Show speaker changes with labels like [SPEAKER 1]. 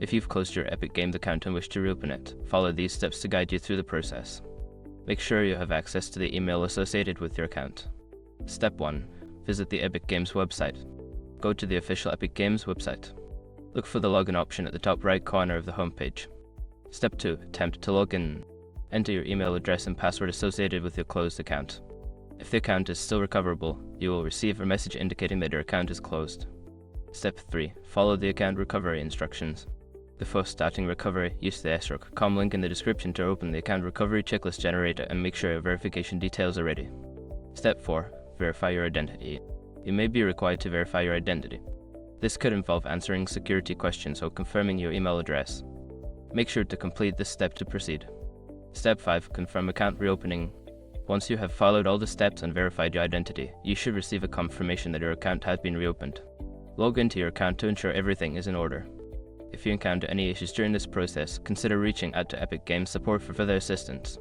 [SPEAKER 1] If you've closed your Epic Games account and wish to reopen it, follow these steps to guide you through the process. Make sure you have access to the email associated with your account. Step 1. Visit the Epic Games website. Go to the official Epic Games website. Look for the login option at the top right corner of the homepage. Step 2. Attempt to log in. Enter your email address and password associated with your closed account. If the account is still recoverable, you will receive a message indicating that your account is closed. Step 3. Follow the account recovery instructions. Before starting recovery, use the sroc.com link in the description to open the account recovery checklist generator and make sure your verification details are ready. Step 4. Verify your identity. You may be required to verify your identity. This could involve answering security questions or confirming your email address. Make sure to complete this step to proceed. Step 5. Confirm account reopening. Once you have followed all the steps and verified your identity, you should receive a confirmation that your account has been reopened. Log into your account to ensure everything is in order. If you encounter any issues during this process, consider reaching out to Epic Games support for further assistance.